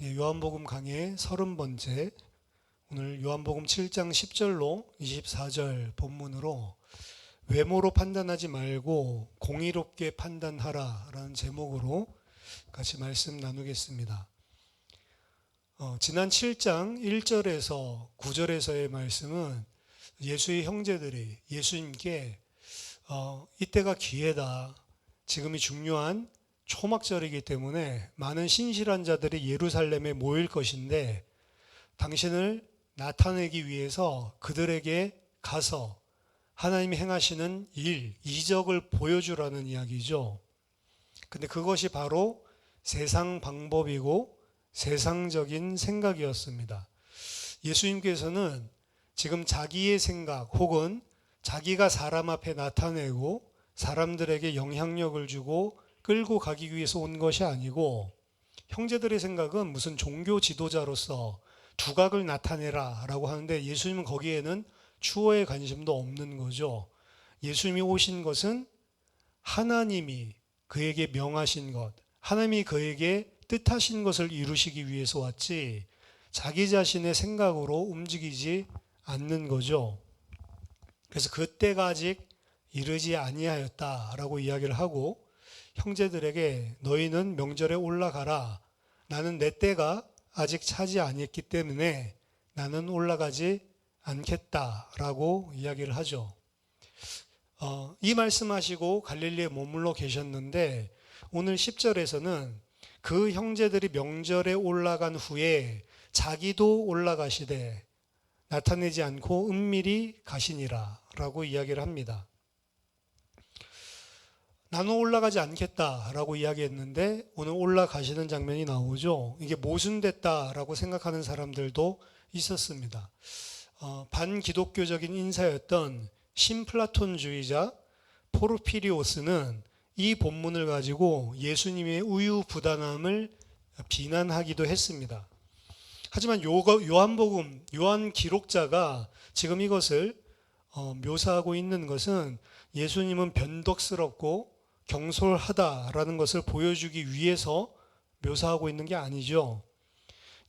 요한복음 강의 30번째, 오늘 요한복음 7장 10절로 24절 본문으로 외모로 판단하지 말고 공의롭게 판단하라 라는 제목으로 같이 말씀 나누겠습니다. 지난 7장 1절에서 9절에서의 말씀은 예수의 형제들이 예수님께 이때가 기회다, 지금이 중요한 초막절이기 때문에 많은 신실한 자들이 예루살렘에 모일 것인데 당신을 나타내기 위해서 그들에게 가서 하나님이 행하시는 일, 이적을 보여주라는 이야기죠. 근데 그것이 바로 세상 방법이고 세상적인 생각이었습니다. 예수님께서는 지금 자기의 생각 혹은 자기가 사람 앞에 나타내고 사람들에게 영향력을 주고 끌고 가기 위해서 온 것이 아니고, 형제들의 생각은 무슨 종교 지도자로서 두각을 나타내라 라고 하는데 예수님은 거기에는 추호의 관심도 없는 거죠. 예수님이 오신 것은 하나님이 그에게 명하신 것, 하나님이 그에게 뜻하신 것을 이루시기 위해서 왔지 자기 자신의 생각으로 움직이지 않는 거죠. 그래서 그때가 아직 이르지 아니하였다라고 이야기를 하고, 형제들에게 너희는 명절에 올라가라. 나는 내 때가 아직 차지 아니했기 때문에 나는 올라가지 않겠다라고 이야기를 하죠. 이 말씀하시고 갈릴리에 머물러 계셨는데 오늘 10절에서는 그 형제들이 명절에 올라간 후에 자기도 올라가시되 나타내지 않고 은밀히 가시니라 라고 이야기를 합니다. 나는 올라가지 않겠다라고 이야기했는데 오늘 올라가시는 장면이 나오죠. 이게 모순됐다라고 생각하는 사람들도 있었습니다. 반기독교적인 인사였던 신플라톤주의자 포르피리오스는 이 본문을 가지고 예수님의 우유부단함을 비난하기도 했습니다. 하지만 요한복음, 요한 기록자가 지금 이것을 묘사하고 있는 것은 예수님은 변덕스럽고 경솔하다라는 것을 보여주기 위해서 묘사하고 있는 게 아니죠.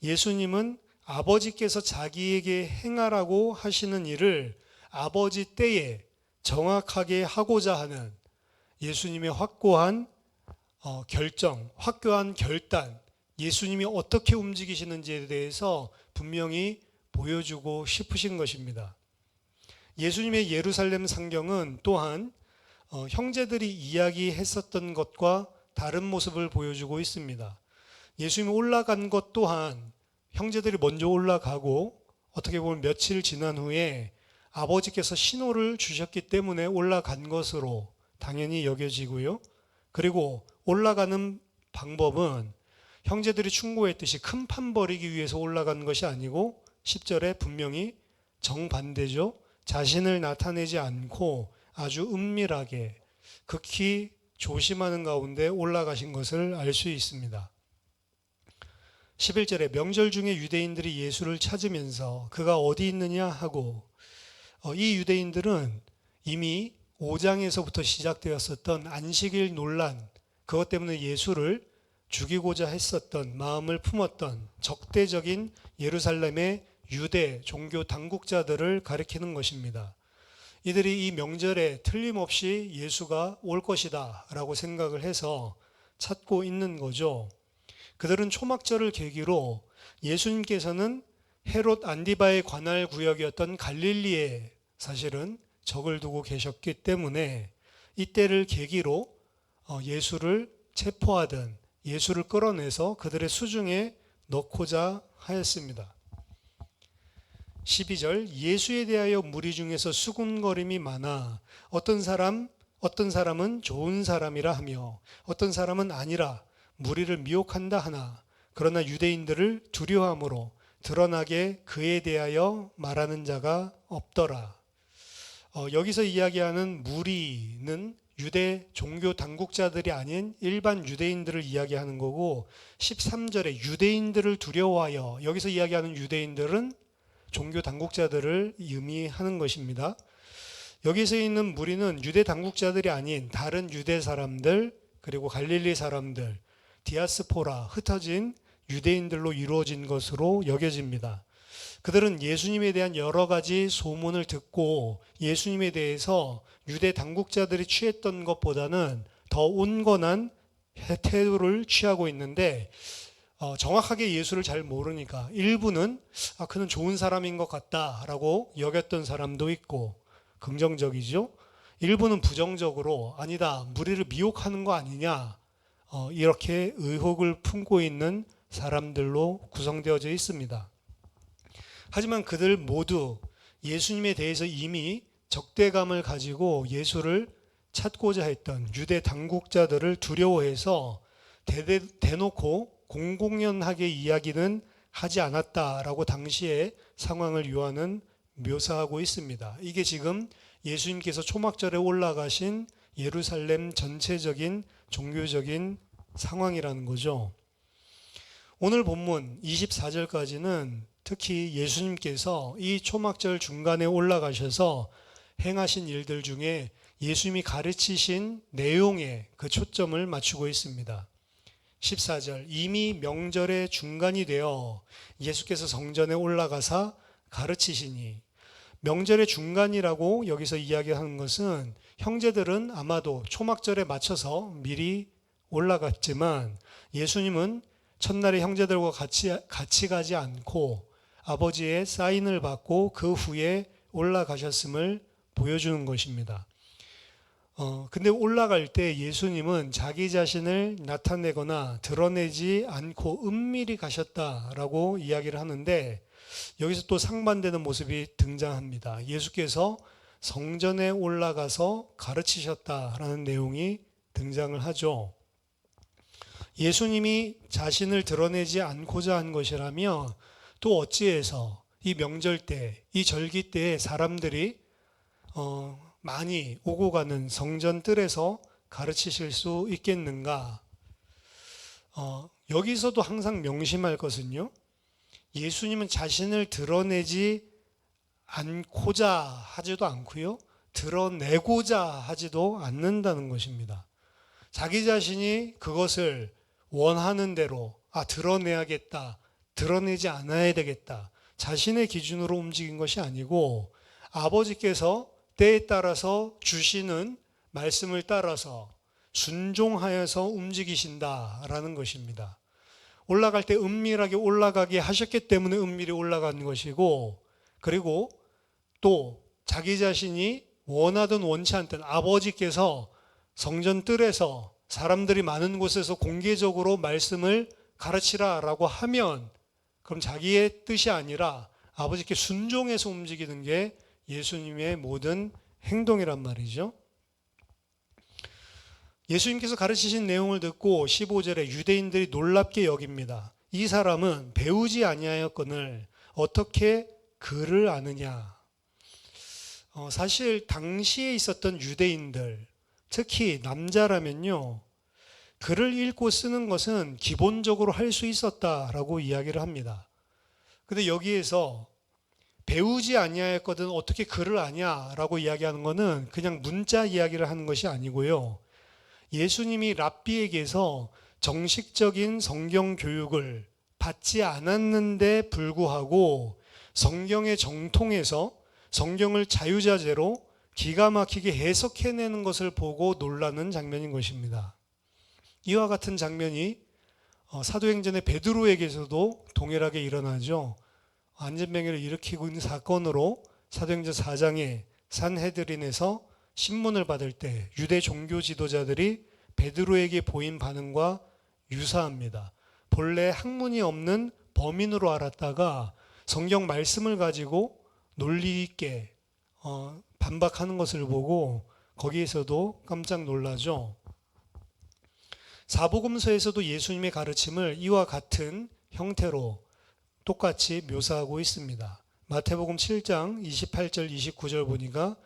예수님은 아버지께서 자기에게 행하라고 하시는 일을 아버지 때에 정확하게 하고자 하는 예수님의 확고한 결정, 확고한 결단, 예수님이 어떻게 움직이시는지에 대해서 분명히 보여주고 싶으신 것입니다. 예수님의 예루살렘 상경은 또한 형제들이 이야기했었던 것과 다른 모습을 보여주고 있습니다. 예수님이 올라간 것 또한 형제들이 먼저 올라가고 어떻게 보면 며칠 지난 후에 아버지께서 신호를 주셨기 때문에 올라간 것으로 당연히 여겨지고요. 그리고 올라가는 방법은 형제들이 충고했듯이 큰 판 벌이기 위해서 올라간 것이 아니고 10절에 분명히 정반대죠. 자신을 나타내지 않고 아주 은밀하게 극히 조심하는 가운데 올라가신 것을 알 수 있습니다. 11절에 명절 중에 유대인들이 예수를 찾으면서 그가 어디 있느냐 하고, 이 유대인들은 이미 5장에서부터 시작되었었던 안식일 논란, 그것 때문에 예수를 죽이고자 했었던 마음을 품었던 적대적인 예루살렘의 유대 종교 당국자들을 가리키는 것입니다. 이들이 이 명절에 틀림없이 예수가 올 것이다 라고 생각을 해서 찾고 있는 거죠. 그들은 초막절을 계기로 예수님께서는 헤롯 안디바의 관할 구역이었던 갈릴리에 사실은 적을 두고 계셨기 때문에 이때를 계기로 예수를 체포하든 예수를 끌어내서 그들의 수중에 넣고자 하였습니다. 12절, 예수에 대하여 무리 중에서 수군거림이 많아 어떤 사람은 좋은 사람이라 하며 어떤 사람은 아니라 무리를 미혹한다 하나, 그러나 유대인들을 두려워함으로 드러나게 그에 대하여 말하는 자가 없더라. 여기서 이야기하는 무리는 유대 종교 당국자들이 아닌 일반 유대인들을 이야기하는 거고, 13절에 유대인들을 두려워하여, 여기서 이야기하는 유대인들은 종교 당국자들을 의미하는 것입니다. 여기서 있는 무리는 유대 당국자들이 아닌 다른 유대 사람들, 그리고 갈릴리 사람들, 디아스포라, 흩어진 유대인들로 이루어진 것으로 여겨집니다. 그들은 예수님에 대한 여러 가지 소문을 듣고 예수님에 대해서 유대 당국자들이 취했던 것보다는 더 온건한 태도를 취하고 있는데 정확하게 예수를 잘 모르니까 일부는 그는 좋은 사람인 것 같다라고 여겼던 사람도 있고 긍정적이죠. 일부는 부정적으로 아니다, 무리를 미혹하는 거 아니냐, 이렇게 의혹을 품고 있는 사람들로 구성되어져 있습니다. 하지만 그들 모두 예수님에 대해서 이미 적대감을 가지고 예수를 찾고자 했던 유대 당국자들을 두려워해서 대놓고 공공연하게 이야기는 하지 않았다라고 당시의 상황을 요한은 묘사하고 있습니다. 이게 지금 예수님께서 초막절에 올라가신 예루살렘 전체적인 종교적인 상황이라는 거죠. 오늘 본문 24절까지는 특히 예수님께서 이 초막절 중간에 올라가셔서 행하신 일들 중에 예수님이 가르치신 내용에 그 초점을 맞추고 있습니다. 14절, 이미 명절의 중간이 되어 예수께서 성전에 올라가사 가르치시니, 명절의 중간이라고 여기서 이야기하는 것은 형제들은 아마도 초막절에 맞춰서 미리 올라갔지만 예수님은 첫날에 형제들과 같이 가지 않고 아버지의 사인을 받고 그 후에 올라가셨음을 보여주는 것입니다. 근데 올라갈 때 예수님은 자기 자신을 나타내거나 드러내지 않고 은밀히 가셨다라고 이야기를 하는데 여기서 또 상반되는 모습이 등장합니다. 예수께서 성전에 올라가서 가르치셨다라는 내용이 등장을 하죠. 예수님이 자신을 드러내지 않고자 한 것이라면 또 어찌해서 이 명절 때, 이 절기 때에 사람들이 많이 오고 가는 성전 뜰에서 가르치실 수 있겠는가? 여기서도 항상 명심할 것은요, 예수님은 자신을 드러내지 않고자 하지도 않고요, 드러내고자 하지도 않는다는 것입니다. 자기 자신이 그것을 원하는 대로 드러내야겠다, 드러내지 않아야 되겠다, 자신의 기준으로 움직인 것이 아니고 아버지께서 때에 따라서 주시는 말씀을 따라서 순종하여서 움직이신다라는 것입니다. 올라갈 때 은밀하게 올라가게 하셨기 때문에 은밀히 올라간 것이고, 그리고 또 자기 자신이 원하든 원치 않든 아버지께서 성전 뜰에서 사람들이 많은 곳에서 공개적으로 말씀을 가르치라라고 하면 그럼 자기의 뜻이 아니라 아버지께 순종해서 움직이는 게 예수님의 모든 행동이란 말이죠. 예수님께서 가르치신 내용을 듣고 15절에 유대인들이 놀랍게 여깁니다. 이 사람은 배우지 아니하였거늘 어떻게 글을 아느냐. 사실 당시에 있었던 유대인들, 특히 남자라면요, 글을 읽고 쓰는 것은 기본적으로 할 수 있었다라고 이야기를 합니다. 근데 여기에서 배우지 아니하였거든 어떻게 글을 아냐라고 이야기하는 것은 그냥 문자 이야기를 하는 것이 아니고요, 예수님이 랍비에게서 정식적인 성경 교육을 받지 않았는데 불구하고 성경의 정통에서 성경을 자유자재로 기가 막히게 해석해내는 것을 보고 놀라는 장면인 것입니다. 이와 같은 장면이 사도행전의 베드로에게서도 동일하게 일어나죠. 안전병해를 일으키고 있는 사건으로 사도행전 4장에 산헤드린에서 신문을 받을 때 유대 종교 지도자들이 베드로에게 보인 반응과 유사합니다. 본래 학문이 없는 범인으로 알았다가 성경 말씀을 가지고 논리 있게 반박하는 것을 보고 거기에서도 깜짝 놀라죠. 사복음서에서도 예수님의 가르침을 이와 같은 형태로 똑같이 묘사하고 있습니다. 마태복음 7장 28절 29절 보니까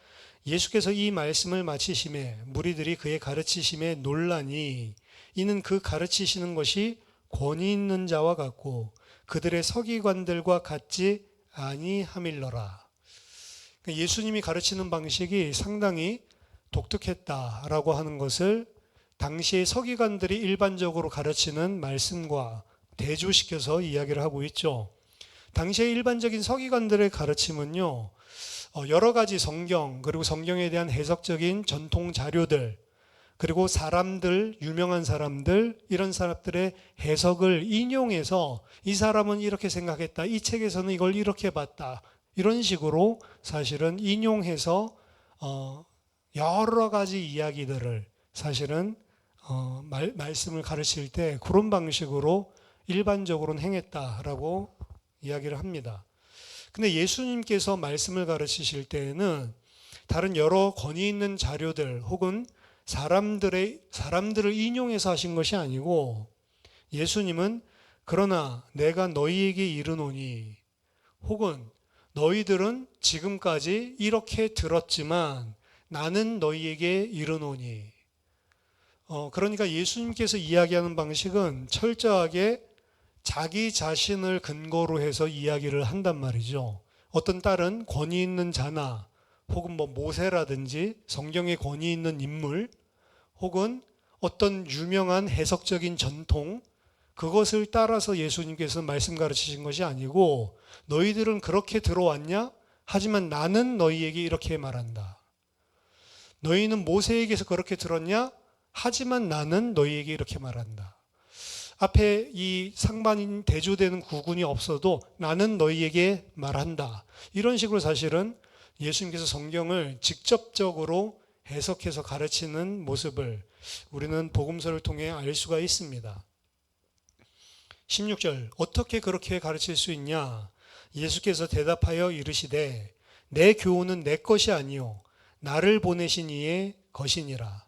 예수께서 이 말씀을 마치심에 무리들이 그의 가르치심에 놀라니 이는 그 가르치시는 것이 권위 있는 자와 같고 그들의 서기관들과 같지 아니함일러라. 예수님이 가르치는 방식이 상당히 독특했다라고 하는 것을 당시의 서기관들이 일반적으로 가르치는 말씀과 대조시켜서 이야기를 하고 있죠. 당시의 일반적인 서기관들의 가르침은요, 여러 가지 성경, 그리고 성경에 대한 해석적인 전통 자료들, 그리고 사람들, 유명한 사람들, 이런 사람들의 해석을 인용해서 이 사람은 이렇게 생각했다, 이 책에서는 이걸 이렇게 봤다, 이런 식으로 사실은 인용해서 여러 가지 이야기들을 사실은 말씀을 가르칠 때 그런 방식으로 일반적으로는 행했다라고 이야기를 합니다. 근데 예수님께서 말씀을 가르치실 때에는 다른 여러 권위 있는 자료들 혹은 사람들을 인용해서 하신 것이 아니고, 예수님은 그러나 내가 너희에게 이르노니, 혹은 너희들은 지금까지 이렇게 들었지만 나는 너희에게 이르노니, 그러니까 예수님께서 이야기하는 방식은 철저하게 자기 자신을 근거로 해서 이야기를 한단 말이죠. 어떤 다른 권위 있는 자나 혹은 모세라든지 성경에 권위 있는 인물 혹은 어떤 유명한 해석적인 전통, 그것을 따라서 예수님께서 말씀 가르치신 것이 아니고, 너희들은 그렇게 들어왔냐? 하지만 나는 너희에게 이렇게 말한다. 너희는 모세에게서 그렇게 들었냐? 하지만 나는 너희에게 이렇게 말한다. 앞에 이 상반인 대조되는 구군이 없어도 나는 너희에게 말한다. 이런 식으로 사실은 예수님께서 성경을 직접적으로 해석해서 가르치는 모습을 우리는 복음서를 통해 알 수가 있습니다. 16절, 어떻게 그렇게 가르칠 수 있냐? 예수께서 대답하여 이르시되 내 교훈은 내 것이 아니요 나를 보내신 이의 것이니라.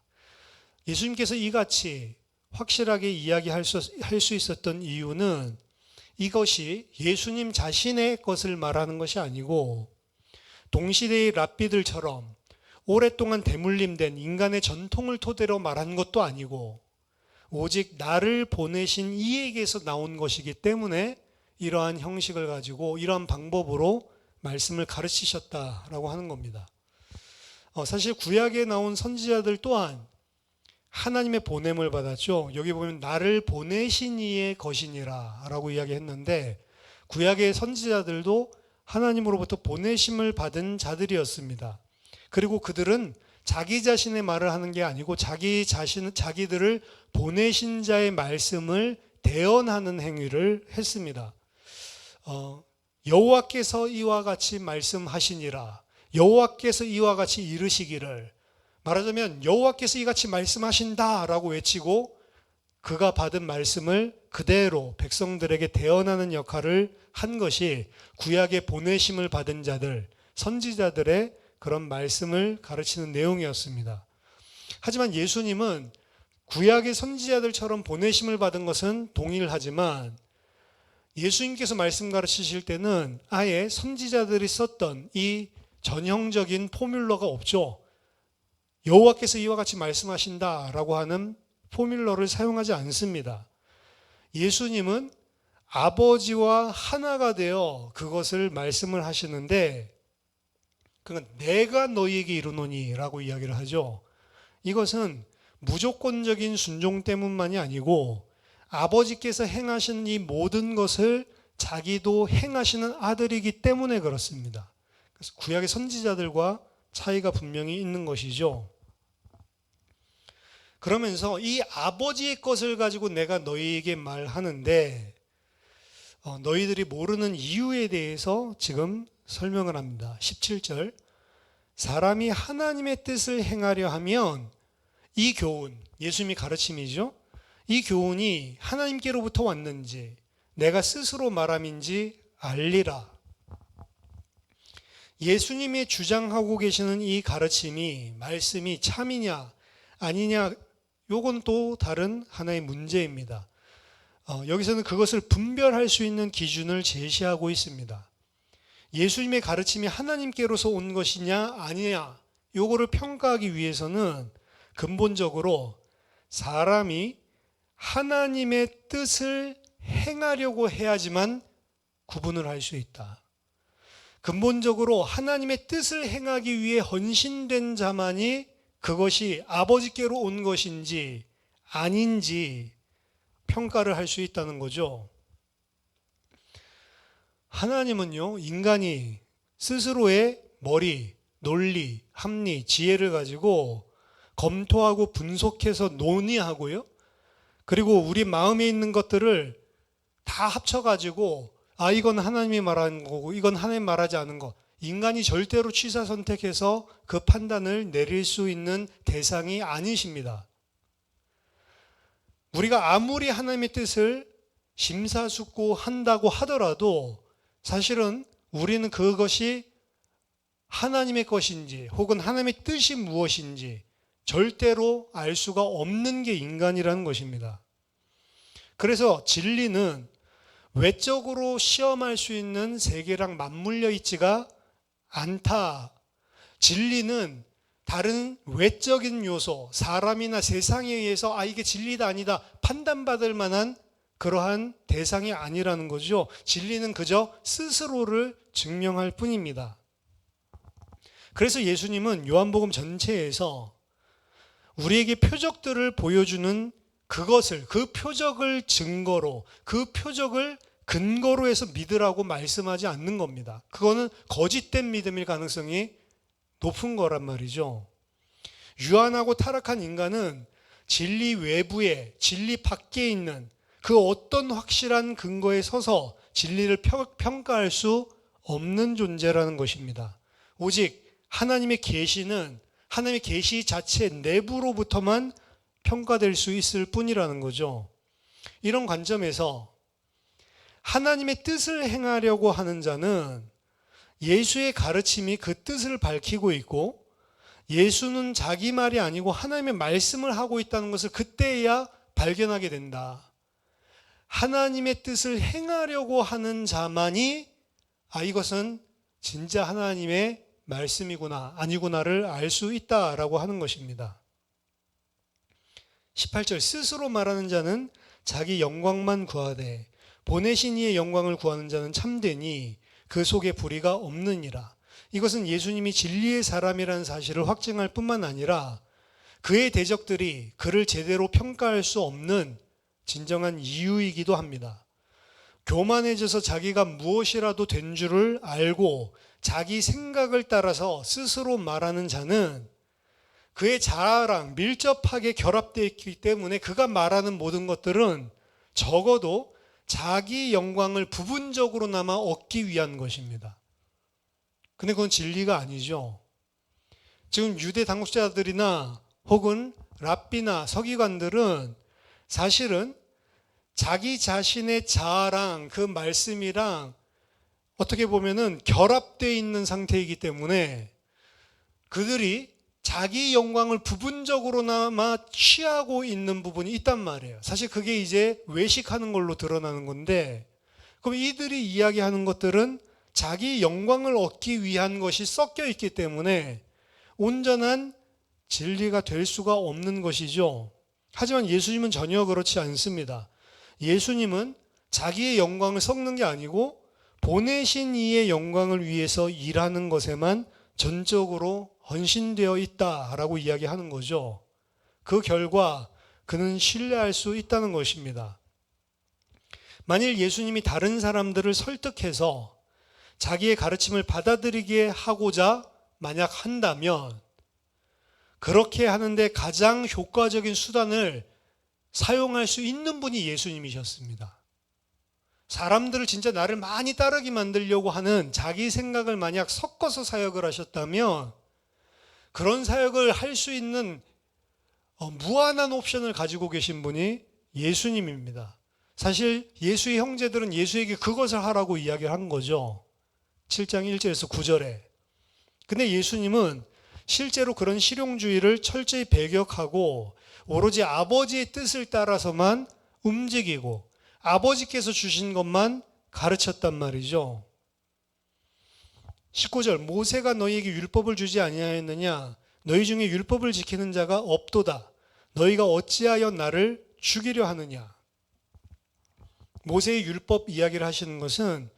예수님께서 이같이 확실하게 이야기할 수 있었던 이유는 이것이 예수님 자신의 것을 말하는 것이 아니고, 동시대의 랍비들처럼 오랫동안 대물림된 인간의 전통을 토대로 말하는 것도 아니고, 오직 나를 보내신 이에게서 나온 것이기 때문에 이러한 형식을 가지고 이러한 방법으로 말씀을 가르치셨다라고 하는 겁니다. 사실 구약에 나온 선지자들 또한 하나님의 보냄을 받았죠. 여기 보면 나를 보내신 이의 것이니라 라고 이야기했는데, 구약의 선지자들도 하나님으로부터 보내심을 받은 자들이었습니다. 그리고 그들은 자기 자신의 말을 하는 게 아니고 자기들을 보내신 자의 말씀을 대언하는 행위를 했습니다. 여호와께서 이와 같이 말씀하시니라, 여호와께서 이와 같이 이르시기를, 말하자면 여호와께서 이같이 말씀하신다라고 외치고 그가 받은 말씀을 그대로 백성들에게 대언하는 역할을 한 것이 구약의 보내심을 받은 자들, 선지자들의 그런 말씀을 가르치는 내용이었습니다. 하지만 예수님은 구약의 선지자들처럼 보내심을 받은 것은 동일하지만, 예수님께서 말씀 가르치실 때는 아예 선지자들이 썼던 이 전형적인 포뮬러가 없죠. 여호와께서 이와 같이 말씀하신다라고 하는 포뮬러를 사용하지 않습니다. 예수님은 아버지와 하나가 되어 그것을 말씀을 하시는데, 그건 내가 너희에게 이르노니 라고 이야기를 하죠. 이것은 무조건적인 순종 때문만이 아니고 아버지께서 행하신 이 모든 것을 자기도 행하시는 아들이기 때문에 그렇습니다. 그래서 구약의 선지자들과 차이가 분명히 있는 것이죠. 그러면서 이 아버지의 것을 가지고 내가 너희에게 말하는데, 너희들이 모르는 이유에 대해서 지금 설명을 합니다. 17절, 사람이 하나님의 뜻을 행하려 하면 이 교훈, 예수님이 가르침이죠. 이 교훈이 하나님께로부터 왔는지 내가 스스로 말함인지 알리라. 예수님이 주장하고 계시는 이 가르침이, 말씀이 참이냐 아니냐, 요건 또 다른 하나의 문제입니다. 여기서는 그것을 분별할 수 있는 기준을 제시하고 있습니다. 예수님의 가르침이 하나님께로서 온 것이냐 아니냐, 요거를 평가하기 위해서는 근본적으로 사람이 하나님의 뜻을 행하려고 해야지만 구분을 할 수 있다. 근본적으로 하나님의 뜻을 행하기 위해 헌신된 자만이 그것이 아버지께로 온 것인지 아닌지 평가를 할 수 있다는 거죠. 하나님은요, 인간이 스스로의 머리, 논리, 합리, 지혜를 가지고 검토하고 분석해서 논의하고요. 그리고 우리 마음에 있는 것들을 다 합쳐가지고 이건 하나님이 말하는 거고 이건 하나님 말하지 않은 거. 인간이 절대로 취사 선택해서 그 판단을 내릴 수 있는 대상이 아니십니다. 우리가 아무리 하나님의 뜻을 심사숙고한다고 하더라도 사실은 우리는 그것이 하나님의 것인지 혹은 하나님의 뜻이 무엇인지 절대로 알 수가 없는 게 인간이라는 것입니다. 그래서 진리는 외적으로 시험할 수 있는 세계랑 맞물려 있지가 않다. 진리는 다른 외적인 요소, 사람이나 세상에 의해서 이게 진리다 아니다 판단받을 만한 그러한 대상이 아니라는 거죠. 진리는 그저 스스로를 증명할 뿐입니다. 그래서 예수님은 요한복음 전체에서 우리에게 표적들을 보여주는 그것을, 그 표적을 증거로, 그 표적을 근거로 해서 믿으라고 말씀하지 않는 겁니다. 그거는 거짓된 믿음일 가능성이 높은 거란 말이죠. 유한하고 타락한 인간은 진리 외부에, 진리 밖에 있는 그 어떤 확실한 근거에 서서 진리를 평가할 수 없는 존재라는 것입니다. 오직 하나님의 계시는 하나님의 계시 자체 내부로부터만 평가될 수 있을 뿐이라는 거죠. 이런 관점에서 하나님의 뜻을 행하려고 하는 자는 예수의 가르침이 그 뜻을 밝히고 있고 예수는 자기 말이 아니고 하나님의 말씀을 하고 있다는 것을 그때야 발견하게 된다. 하나님의 뜻을 행하려고 하는 자만이 이것은 진짜 하나님의 말씀이구나 아니구나를 알 수 있다라고 하는 것입니다. 18절 스스로 말하는 자는 자기 영광만 구하되 보내신 이의 영광을 구하는 자는 참되니 그 속에 불의가 없느니라. 이것은 예수님이 진리의 사람이라는 사실을 확증할 뿐만 아니라 그의 대적들이 그를 제대로 평가할 수 없는 진정한 이유이기도 합니다. 교만해져서 자기가 무엇이라도 된 줄을 알고 자기 생각을 따라서 스스로 말하는 자는 그의 자아랑 밀접하게 결합되어 있기 때문에 그가 말하는 모든 것들은 적어도 자기 영광을 부분적으로나마 얻기 위한 것입니다. 근데 그건 진리가 아니죠. 지금 유대 당국자들이나 혹은 랍비나 서기관들은 사실은 자기 자신의 자아랑 그 말씀이랑 어떻게 보면은 결합되어 있는 상태이기 때문에 그들이 자기 영광을 부분적으로나마 취하고 있는 부분이 있단 말이에요. 사실 그게 이제 외식하는 걸로 드러나는 건데, 그럼 이들이 이야기하는 것들은 자기 영광을 얻기 위한 것이 섞여 있기 때문에 온전한 진리가 될 수가 없는 것이죠. 하지만 예수님은 전혀 그렇지 않습니다. 예수님은 자기의 영광을 섞는 게 아니고 보내신 이의 영광을 위해서 일하는 것에만 전적으로 헌신되어 있다라고 이야기하는 거죠. 그 결과 그는 신뢰할 수 있다는 것입니다. 만일 예수님이 다른 사람들을 설득해서 자기의 가르침을 받아들이게 하고자 만약 한다면 그렇게 하는데 가장 효과적인 수단을 사용할 수 있는 분이 예수님이셨습니다. 사람들을 진짜 나를 많이 따르게 만들려고 하는 자기 생각을 만약 섞어서 사역을 하셨다면 그런 사역을 할 수 있는 무한한 옵션을 가지고 계신 분이 예수님입니다. 사실 예수의 형제들은 예수에게 그것을 하라고 이야기한 거죠. 7장 1절에서 9절에. 근데 예수님은 실제로 그런 실용주의를 철저히 배격하고 오로지 아버지의 뜻을 따라서만 움직이고 아버지께서 주신 것만 가르쳤단 말이죠. 19절 모세가 너희에게 율법을 주지 아니하였느냐 너희 중에 율법을 지키는 자가 없도다 너희가 어찌하여 나를 죽이려 하느냐. 모세의 율법 이야기를 하시는 것은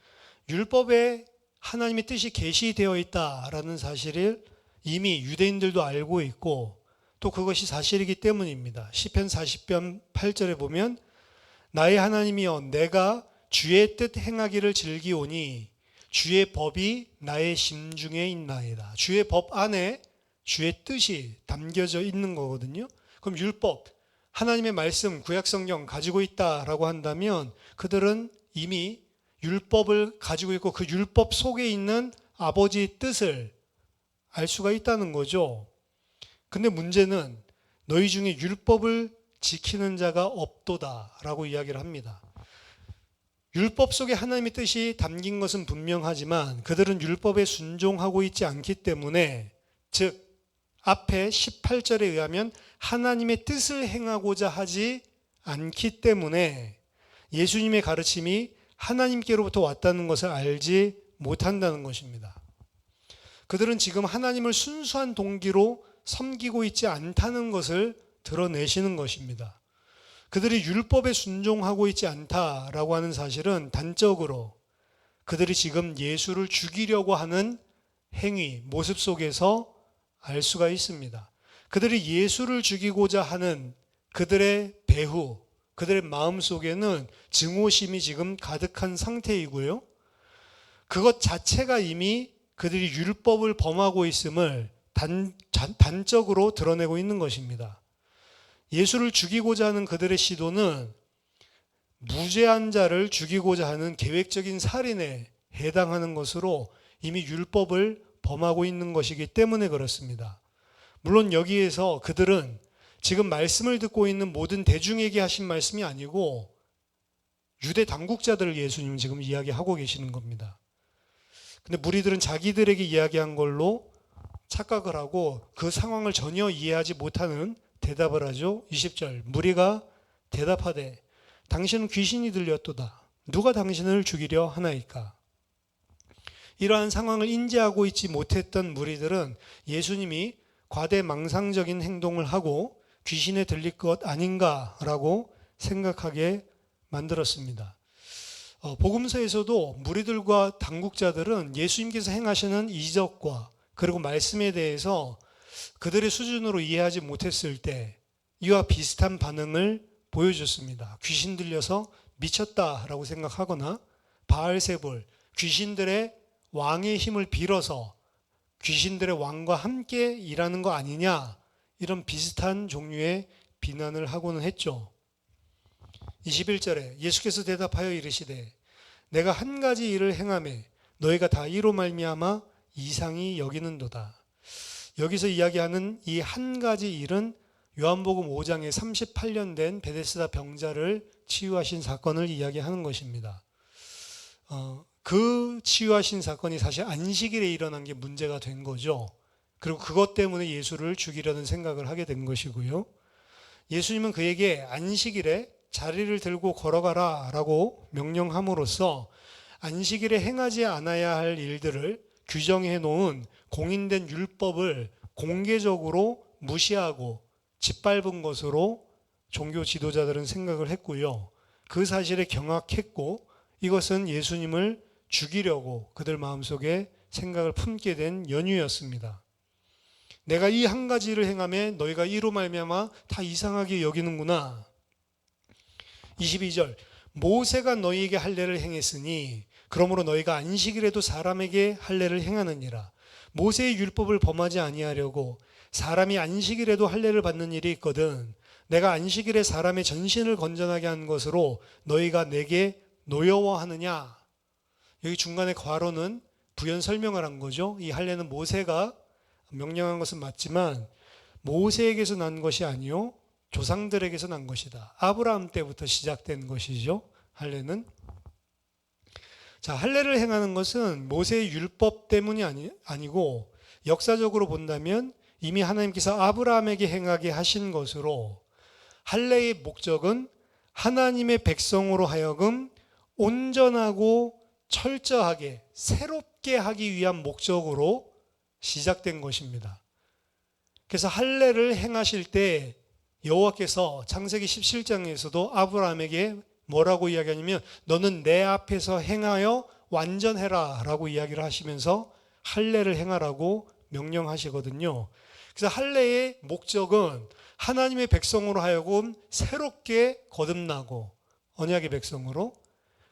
율법에 하나님의 뜻이 계시되어 있다라는 사실을 이미 유대인들도 알고 있고 또 그것이 사실이기 때문입니다. 시편 40편 8절에 보면 나의 하나님이여 내가 주의 뜻 행하기를 즐기오니 주의 법이 나의 심중에 있나이다. 주의 법 안에 주의 뜻이 담겨져 있는 거거든요. 그럼 율법, 하나님의 말씀, 구약성경 가지고 있다라고 한다면 그들은 이미 율법을 가지고 있고 그 율법 속에 있는 아버지의 뜻을 알 수가 있다는 거죠. 근데 문제는 너희 중에 율법을 지키는 자가 없도다라고 이야기를 합니다. 율법 속에 하나님의 뜻이 담긴 것은 분명하지만 그들은 율법에 순종하고 있지 않기 때문에, 즉 앞에 18절에 의하면 하나님의 뜻을 행하고자 하지 않기 때문에 예수님의 가르침이 하나님께로부터 왔다는 것을 알지 못한다는 것입니다. 그들은 지금 하나님을 순수한 동기로 섬기고 있지 않다는 것을 드러내시는 것입니다. 그들이 율법에 순종하고 있지 않다라고 하는 사실은 단적으로 그들이 지금 예수를 죽이려고 하는 행위, 모습 속에서 알 수가 있습니다. 그들이 예수를 죽이고자 하는 그들의 배후, 그들의 마음 속에는 증오심이 지금 가득한 상태이고요. 그것 자체가 이미 그들이 율법을 범하고 있음을 단적으로 드러내고 있는 것입니다. 예수를 죽이고자 하는 그들의 시도는 무죄한 자를 죽이고자 하는 계획적인 살인에 해당하는 것으로 이미 율법을 범하고 있는 것이기 때문에 그렇습니다. 물론 여기에서 그들은 지금 말씀을 듣고 있는 모든 대중에게 하신 말씀이 아니고 유대 당국자들을 예수님은 지금 이야기하고 계시는 겁니다. 근데 무리들은 자기들에게 이야기한 걸로 착각을 하고 그 상황을 전혀 이해하지 못하는 대답을 하죠. 20절, 무리가 대답하되 당신은 귀신이 들렸도다. 누가 당신을 죽이려 하나이까? 이러한 상황을 인지하고 있지 못했던 무리들은 예수님이 과대망상적인 행동을 하고 귀신에 들릴 것 아닌가라고 생각하게 만들었습니다. 복음서에서도 무리들과 당국자들은 예수님께서 행하시는 이적과 그리고 말씀에 대해서 그들의 수준으로 이해하지 못했을 때 이와 비슷한 반응을 보여줬습니다. 귀신 들려서 미쳤다라고 생각하거나 바알세불, 귀신들의 왕의 힘을 빌어서 귀신들의 왕과 함께 일하는 거 아니냐, 이런 비슷한 종류의 비난을 하고는 했죠. 21절에 예수께서 대답하여 이르시되 내가 한 가지 일을 행하매 너희가 다 이로 말미암아 이상히 여기는도다. 여기서 이야기하는 이 한 가지 일은 요한복음 5장에 38년 된 베데스다 병자를 치유하신 사건을 이야기하는 것입니다. 그 치유하신 사건이 사실 안식일에 일어난 게 문제가 된 거죠. 그리고 그것 때문에 예수를 죽이려는 생각을 하게 된 것이고요. 예수님은 그에게 안식일에 자리를 들고 걸어가라 라고 명령함으로써 안식일에 행하지 않아야 할 일들을 규정해 놓은 공인된 율법을 공개적으로 무시하고 짓밟은 것으로 종교 지도자들은 생각을 했고요. 그 사실에 경악했고 이것은 예수님을 죽이려고 그들 마음속에 생각을 품게 된 연유였습니다. 내가 이 한 가지를 행하며 너희가 이로 말미암아 다 이상하게 여기는구나. 22절, 모세가 너희에게 할례를 행했으니 그러므로 너희가 안식일에도 사람에게 할례를 행하느니라. 모세의 율법을 범하지 아니하려고 사람이 안식일에도 할례를 받는 일이 있거든 내가 안식일에 사람의 전신을 건전하게 한 것으로 너희가 내게 노여워하느냐. 여기 중간에 괄호는 부연 설명을 한 거죠. 이 할례는 모세가 명령한 것은 맞지만 모세에게서 난 것이 아니요 조상들에게서 난 것이다. 아브라함 때부터 시작된 것이죠. 할례는. 자, 할례를 행하는 것은 모세의 율법 때문이 아니고 역사적으로 본다면 이미 하나님께서 아브라함에게 행하게 하신 것으로 할례의 목적은 하나님의 백성으로 하여금 온전하고 철저하게 새롭게 하기 위한 목적으로 시작된 것입니다. 그래서 할례를 행하실 때 여호와께서 창세기 17장에서도 아브라함에게 뭐라고 이야기하냐면 너는 내 앞에서 행하여 완전해라 라고 이야기를 하시면서 할례를 행하라고 명령하시거든요. 그래서 할례의 목적은 하나님의 백성으로 하여금 새롭게 거듭나고 언약의 백성으로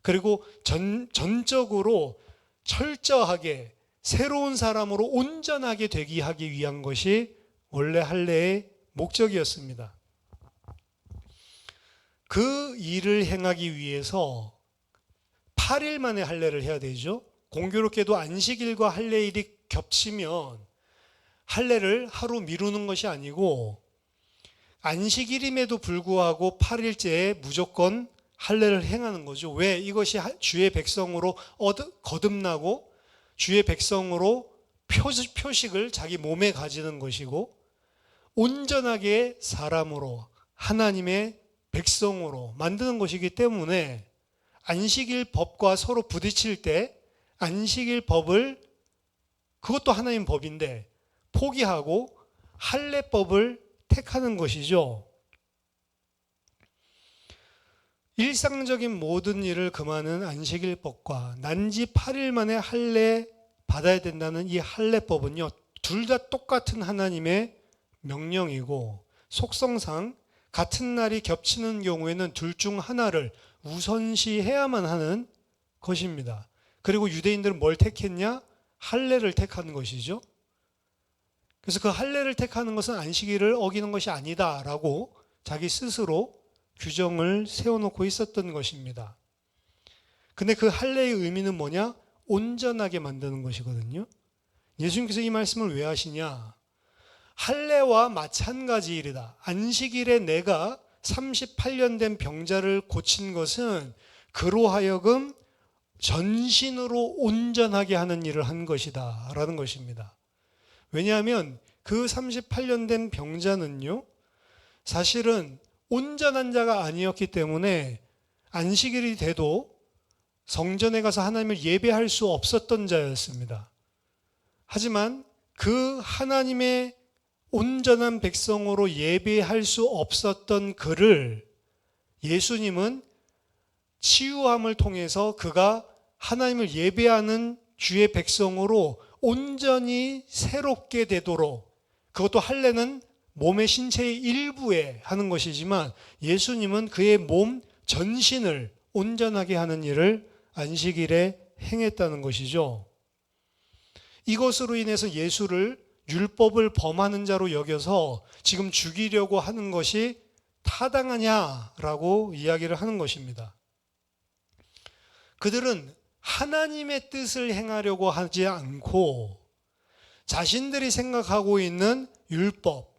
그리고 전적으로 철저하게 새로운 사람으로 온전하게 되게 하기 위한 것이 원래 할례의 목적이었습니다. 그 일을 행하기 위해서 8일 만에 할례를 해야 되죠. 공교롭게도 안식일과 할례일이 겹치면 할례를 하루 미루는 것이 아니고 안식일임에도 불구하고 8일째에 무조건 할례를 행하는 거죠. 왜? 이것이 주의 백성으로 거듭나고 주의 백성으로 표식을 자기 몸에 가지는 것이고 온전하게 사람으로 하나님의 백성으로 만드는 것이기 때문에 안식일 법과 서로 부딪힐 때 안식일 법을, 그것도 하나님 법인데 포기하고 할례법을 택하는 것이죠. 일상적인 모든 일을 금하는 안식일 법과 난지 8일 만에 할례 받아야 된다는 이 할례법은요, 둘 다 똑같은 하나님의 명령이고 속성상 같은 날이 겹치는 경우에는 둘 중 하나를 우선시해야만 하는 것입니다. 그리고 유대인들은 뭘 택했냐? 할례를 택하는 것이죠. 그래서 그 할례를 택하는 것은 안식일을 어기는 것이 아니다라고 자기 스스로 규정을 세워놓고 있었던 것입니다. 근데 그 할례의 의미는 뭐냐? 온전하게 만드는 것이거든요. 예수님께서 이 말씀을 왜 하시냐? 할례와 마찬가지 일이다. 안식일에 내가 38년 된 병자를 고친 것은 그로 하여금 전신으로 온전하게 하는 일을 한 것이다 라는 것입니다. 왜냐하면 그 38년 된 병자는요, 사실은 온전한 자가 아니었기 때문에 안식일이 돼도 성전에 가서 하나님을 예배할 수 없었던 자였습니다. 하지만 그 하나님의 온전한 백성으로 예배할 수 없었던 그를 예수님은 치유함을 통해서 그가 하나님을 예배하는 주의 백성으로 온전히 새롭게 되도록, 그것도 할례는 몸의 신체의 일부에 하는 것이지만 예수님은 그의 몸 전신을 온전하게 하는 일을 안식일에 행했다는 것이죠. 이것으로 인해서 예수를 율법을 범하는 자로 여겨서 지금 죽이려고 하는 것이 타당하냐라고 이야기를 하는 것입니다. 그들은 하나님의 뜻을 행하려고 하지 않고 자신들이 생각하고 있는 율법,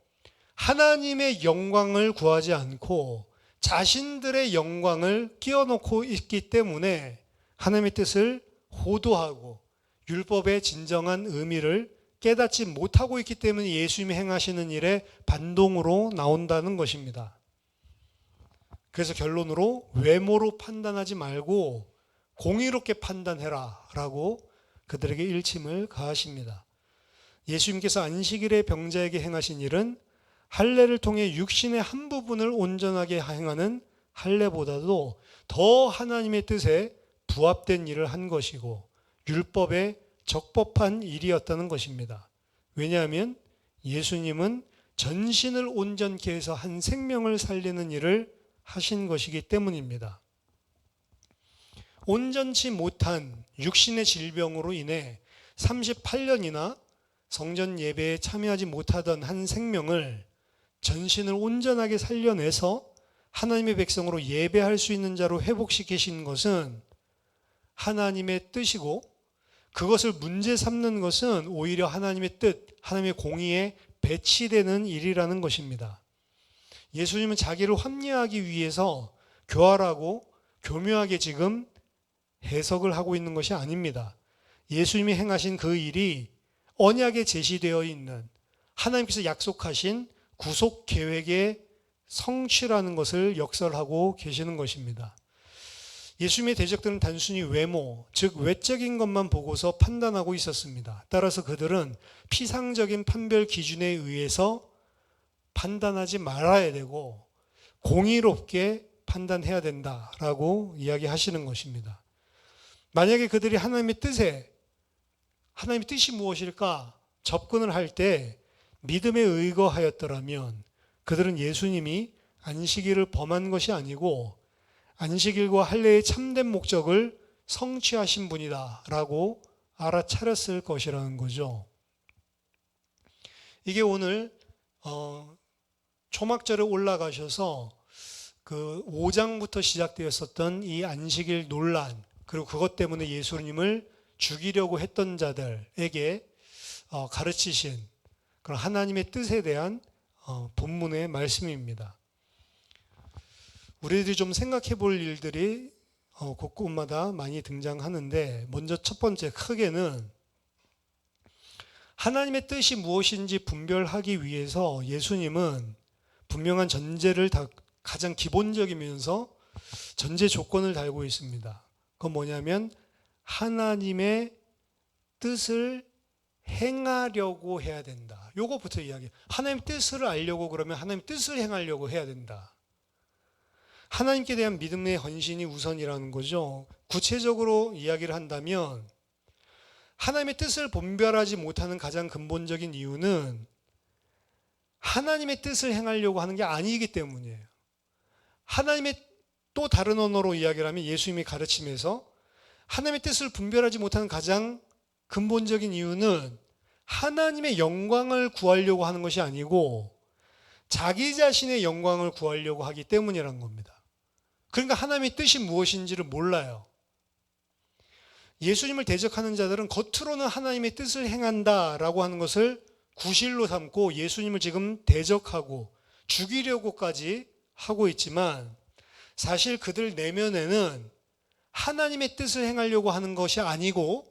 하나님의 영광을 구하지 않고 자신들의 영광을 끼워놓고 있기 때문에 하나님의 뜻을 호도하고 율법의 진정한 의미를 깨닫지 못하고 있기 때문에 예수님이 행하시는 일에 반동으로 나온다는 것입니다. 그래서 결론으로 외모로 판단하지 말고 공의롭게 판단해라 라고 그들에게 일침을 가하십니다. 예수님께서 안식일에 병자에게 행하신 일은 할례를 통해 육신의 한 부분을 온전하게 행하는 할례보다도 더 하나님의 뜻에 부합된 일을 한 것이고 율법에 적법한 일이었다는 것입니다. 왜냐하면 예수님은 전신을 온전케 해서 한 생명을 살리는 일을 하신 것이기 때문입니다. 온전치 못한 육신의 질병으로 인해 38년이나 성전 예배에 참여하지 못하던 한 생명을 전신을 온전하게 살려내서 하나님의 백성으로 예배할 수 있는 자로 회복시키신 것은 하나님의 뜻이고, 그것을 문제 삼는 것은 오히려 하나님의 뜻, 하나님의 공의에 배치되는 일이라는 것입니다. 예수님은 자기를 합리화하기 위해서 교활하고 교묘하게 지금 해석을 하고 있는 것이 아닙니다. 예수님이 행하신 그 일이 언약에 제시되어 있는 하나님께서 약속하신 구속 계획의 성취라는 것을 역설하고 계시는 것입니다. 예수님의 대적들은 단순히 외모, 즉 외적인 것만 보고서 판단하고 있었습니다. 따라서 그들은 피상적인 판별 기준에 의해서 판단하지 말아야 되고 공의롭게 판단해야 된다라고 이야기하시는 것입니다. 만약에 그들이 하나님의 뜻이 무엇일까 접근을 할 때 믿음에 의거하였더라면 그들은 예수님이 안식일을 범한 것이 아니고 안식일과 할례의 참된 목적을 성취하신 분이다 라고 알아차렸을 것이라는 거죠. 이게 오늘 초막절에 올라가셔서 그 5장부터 시작되었었던 이 안식일 논란, 그리고 그것 때문에 예수님을 죽이려고 했던 자들에게 가르치신 그런 하나님의 뜻에 대한 본문의 말씀입니다. 우리들이 좀 생각해 볼 일들이 곳곳마다 많이 등장하는데, 먼저 첫 번째 크게는 하나님의 뜻이 무엇인지 분별하기 위해서 예수님은 분명한 전제를 가장 기본적이면서 전제 조건을 달고 있습니다. 그건 뭐냐면 하나님의 뜻을 행하려고 해야 된다. 요거부터 이야기해요. 하나님 뜻을 알려고 그러면 하나님 뜻을 행하려고 해야 된다. 하나님께 대한 믿음의 헌신이 우선이라는 거죠. 구체적으로 이야기를 한다면 하나님의 뜻을 분별하지 못하는 가장 근본적인 이유는 하나님의 뜻을 행하려고 하는 게 아니기 때문이에요. 하나님의 또 다른 언어로 이야기를 하면 예수님이 가르침에서 하나님의 뜻을 분별하지 못하는 가장 근본적인 이유는 하나님의 영광을 구하려고 하는 것이 아니고 자기 자신의 영광을 구하려고 하기 때문이라는 겁니다. 그러니까 하나님의 뜻이 무엇인지를 몰라요. 예수님을 대적하는 자들은 겉으로는 하나님의 뜻을 행한다라고 하는 것을 구실로 삼고 예수님을 지금 대적하고 죽이려고까지 하고 있지만, 사실 그들 내면에는 하나님의 뜻을 행하려고 하는 것이 아니고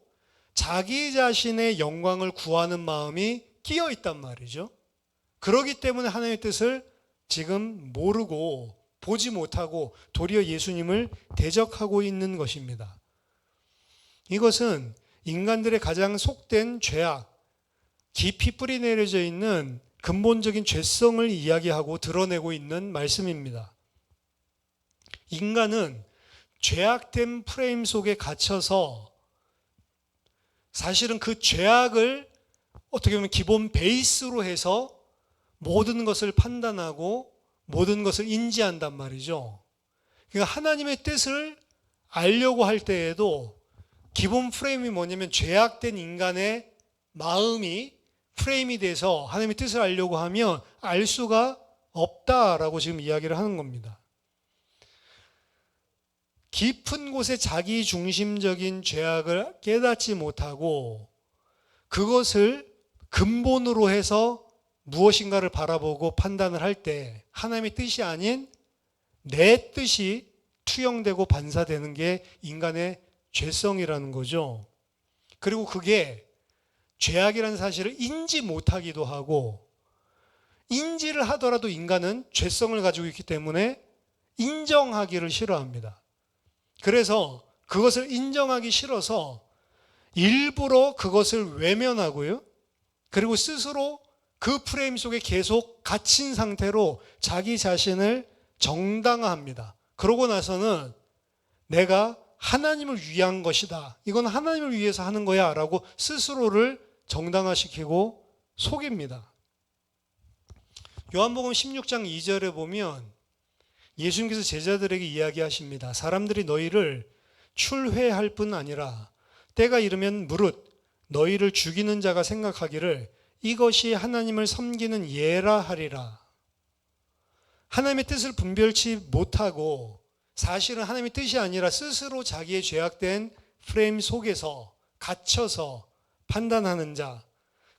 자기 자신의 영광을 구하는 마음이 끼어 있단 말이죠. 그렇기 때문에 하나님의 뜻을 지금 모르고 보지 못하고 도리어 예수님을 대적하고 있는 것입니다. 이것은 인간들의 가장 속된 죄악, 깊이 뿌리 내려져 있는 근본적인 죄성을 이야기하고 드러내고 있는 말씀입니다. 인간은 죄악된 프레임 속에 갇혀서 사실은 그 죄악을 어떻게 보면 기본 베이스로 해서 모든 것을 판단하고 모든 것을 인지한단 말이죠. 그러니까 하나님의 뜻을 알려고 할 때에도 기본 프레임이 뭐냐면 죄악된 인간의 마음이 프레임이 돼서 하나님의 뜻을 알려고 하면 알 수가 없다라고 지금 이야기를 하는 겁니다. 깊은 곳에 자기 중심적인 죄악을 깨닫지 못하고 그것을 근본으로 해서 무엇인가를 바라보고 판단을 할 때 하나님의 뜻이 아닌 내 뜻이 투영되고 반사되는 게 인간의 죄성이라는 거죠. 그리고 그게 죄악이라는 사실을 인지 못하기도 하고, 인지를 하더라도 인간은 죄성을 가지고 있기 때문에 인정하기를 싫어합니다. 그래서 그것을 인정하기 싫어서 일부러 그것을 외면하고요. 그리고 스스로 그 프레임 속에 계속 갇힌 상태로 자기 자신을 정당화합니다. 그러고 나서는 내가 하나님을 위한 것이다, 이건 하나님을 위해서 하는 거야 라고 스스로를 정당화시키고 속입니다. 요한복음 16장 2절에 보면 예수님께서 제자들에게 이야기하십니다. 사람들이 너희를 출회할 뿐 아니라 때가 이르면 무릇 너희를 죽이는 자가 생각하기를 이것이 하나님을 섬기는 예라 하리라. 하나님의 뜻을 분별치 못하고 사실은 하나님의 뜻이 아니라 스스로 자기의 죄악된 프레임 속에서 갇혀서 판단하는 자,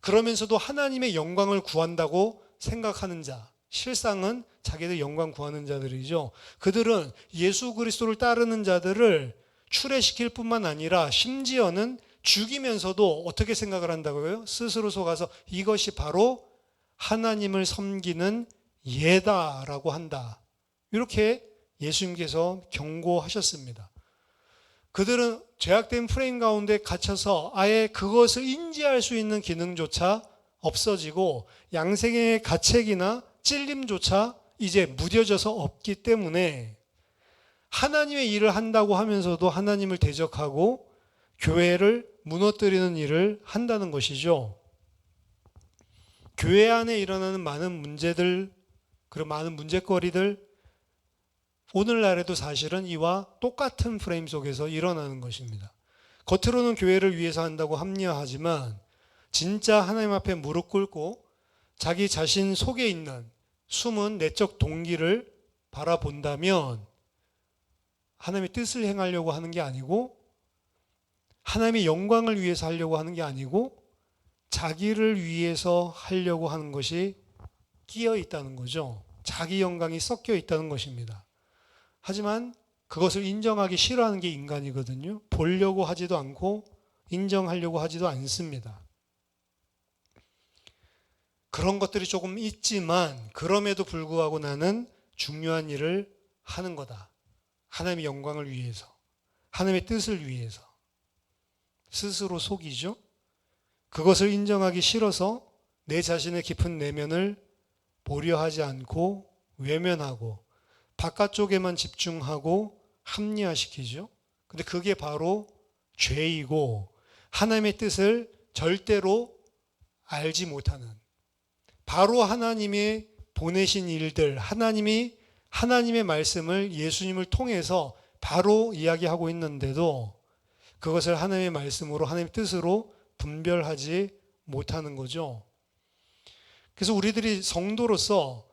그러면서도 하나님의 영광을 구한다고 생각하는 자, 실상은 자기들 영광 구하는 자들이죠. 그들은 예수 그리스도를 따르는 자들을 출애시킬 뿐만 아니라 심지어는 죽이면서도 어떻게 생각을 한다고요? 스스로 속아서 이것이 바로 하나님을 섬기는 예다라고 한다. 이렇게 예수님께서 경고하셨습니다. 그들은 죄악된 프레임 가운데 갇혀서 아예 그것을 인지할 수 있는 기능조차 없어지고 양생의 가책이나 찔림조차 이제 무뎌져서 없기 때문에 하나님의 일을 한다고 하면서도 하나님을 대적하고 교회를 무너뜨리는 일을 한다는 것이죠. 교회 안에 일어나는 많은 문제들, 그리고 많은 문제거리들, 오늘날에도 사실은 이와 똑같은 프레임 속에서 일어나는 것입니다. 겉으로는 교회를 위해서 한다고 합리화하지만 진짜 하나님 앞에 무릎 꿇고 자기 자신 속에 있는 숨은 내적 동기를 바라본다면 하나님의 뜻을 행하려고 하는 게 아니고 하나님의 영광을 위해서 하려고 하는 게 아니고 자기를 위해서 하려고 하는 것이 끼어 있다는 거죠. 자기 영광이 섞여 있다는 것입니다. 하지만 그것을 인정하기 싫어하는 게 인간이거든요. 보려고 하지도 않고 인정하려고 하지도 않습니다. 그런 것들이 조금 있지만 그럼에도 불구하고 나는 중요한 일을 하는 거다. 하나님의 영광을 위해서, 하나님의 뜻을 위해서. 스스로 속이죠. 그것을 인정하기 싫어서 내 자신의 깊은 내면을 보려 하지 않고 외면하고 바깥쪽에만 집중하고 합리화시키죠. 근데 그게 바로 죄이고 하나님의 뜻을 절대로 알지 못하는, 바로 하나님이 보내신 일들, 하나님의 말씀을 예수님을 통해서 바로 이야기하고 있는데도 그것을 하나님의 말씀으로, 하나님의 뜻으로 분별하지 못하는 거죠. 그래서 우리들이 성도로서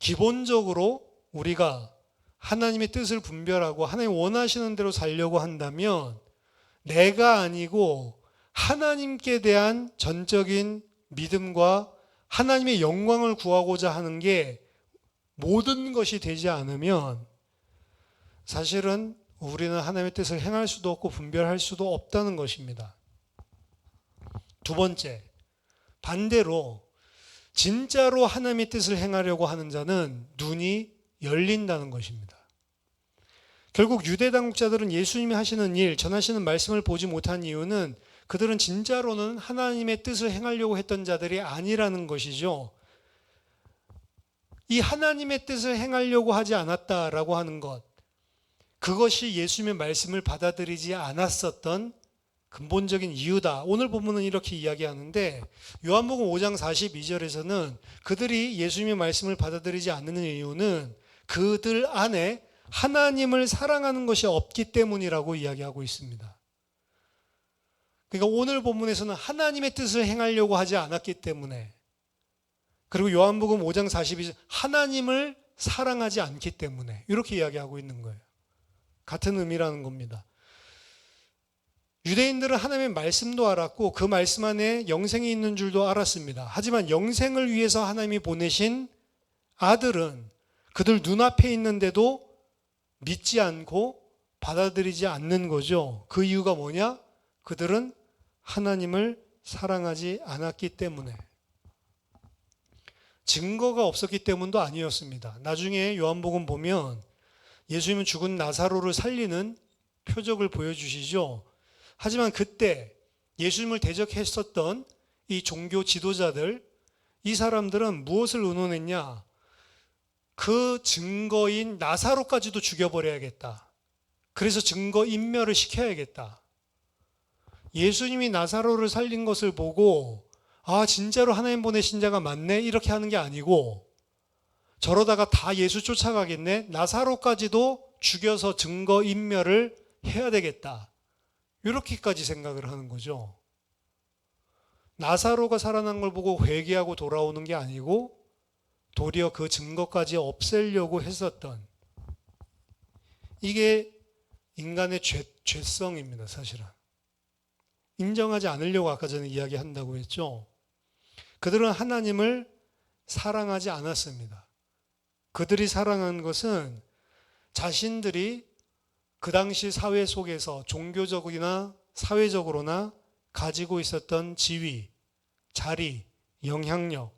기본적으로 우리가 하나님의 뜻을 분별하고 하나님 원하시는 대로 살려고 한다면 내가 아니고 하나님께 대한 전적인 믿음과 하나님의 영광을 구하고자 하는 게 모든 것이 되지 않으면 사실은 우리는 하나님의 뜻을 행할 수도 없고 분별할 수도 없다는 것입니다. 두 번째, 반대로 진짜로 하나님의 뜻을 행하려고 하는 자는 눈이 열린다는 것입니다. 결국 유대 당국자들은 예수님이 하시는 일, 전하시는 말씀을 보지 못한 이유는 그들은 진짜로는 하나님의 뜻을 행하려고 했던 자들이 아니라는 것이죠. 이 하나님의 뜻을 행하려고 하지 않았다라고 하는 것, 그것이 예수님의 말씀을 받아들이지 않았었던 근본적인 이유다. 오늘 본문은 이렇게 이야기하는데 요한복음 5장 42절에서는 그들이 예수님의 말씀을 받아들이지 않는 이유는 그들 안에 하나님을 사랑하는 것이 없기 때문이라고 이야기하고 있습니다. 그러니까 오늘 본문에서는 하나님의 뜻을 행하려고 하지 않았기 때문에, 그리고 요한복음 5장 42절 하나님을 사랑하지 않기 때문에 이렇게 이야기하고 있는 거예요. 같은 의미라는 겁니다. 유대인들은 하나님의 말씀도 알았고 그 말씀 안에 영생이 있는 줄도 알았습니다. 하지만 영생을 위해서 하나님이 보내신 아들은 그들 눈앞에 있는데도 믿지 않고 받아들이지 않는 거죠. 그 이유가 뭐냐? 그들은 하나님을 사랑하지 않았기 때문에. 증거가 없었기 때문도 아니었습니다. 나중에 요한복음 보면 예수님은 죽은 나사로를 살리는 표적을 보여주시죠. 하지만 그때 예수님을 대적했었던 이 종교 지도자들, 이 사람들은 무엇을 의논했냐? 그 증거인 나사로까지도 죽여버려야겠다. 그래서 증거 인멸을 시켜야겠다. 예수님이 나사로를 살린 것을 보고 아 진짜로 하나님 보내신 자가 맞네 이렇게 하는 게 아니고 저러다가 다 예수 쫓아가겠네, 나사로까지도 죽여서 증거 인멸을 해야 되겠다, 이렇게까지 생각을 하는 거죠. 나사로가 살아난 걸 보고 회개하고 돌아오는 게 아니고 도리어 그 증거까지 없애려고 했었던, 이게 인간의 죄성입니다. 사실은 인정하지 않으려고 아까 전에 이야기한다고 했죠. 그들은 하나님을 사랑하지 않았습니다. 그들이 사랑한 것은 자신들이 그 당시 사회 속에서 종교적이나 사회적으로나 가지고 있었던 지위, 자리, 영향력,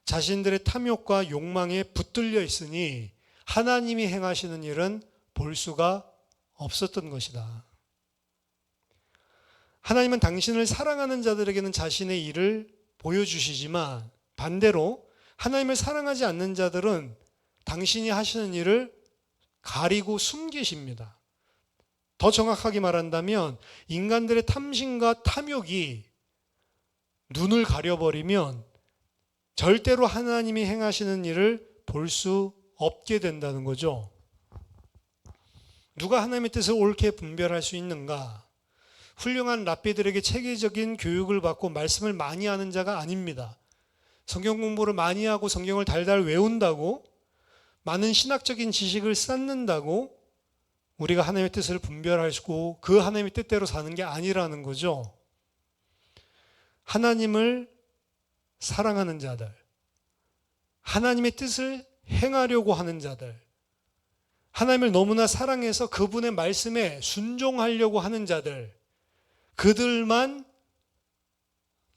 자신들의 탐욕과 욕망에 붙들려 있으니 하나님이 행하시는 일은 볼 수가 없었던 것이다. 하나님은 당신을 사랑하는 자들에게는 자신의 일을 보여주시지만 반대로 하나님을 사랑하지 않는 자들은 당신이 하시는 일을 가리고 숨기십니다. 더 정확하게 말한다면 인간들의 탐심과 탐욕이 눈을 가려버리면 절대로 하나님이 행하시는 일을 볼 수 없게 된다는 거죠. 누가 하나님의 뜻을 옳게 분별할 수 있는가? 훌륭한 랍비들에게 체계적인 교육을 받고 말씀을 많이 아는 자가 아닙니다. 성경 공부를 많이 하고 성경을 달달 외운다고, 많은 신학적인 지식을 쌓는다고 우리가 하나님의 뜻을 분별하시고 그 하나님의 뜻대로 사는 게 아니라는 거죠. 하나님을 사랑하는 자들, 하나님의 뜻을 행하려고 하는 자들, 하나님을 너무나 사랑해서 그분의 말씀에 순종하려고 하는 자들, 그들만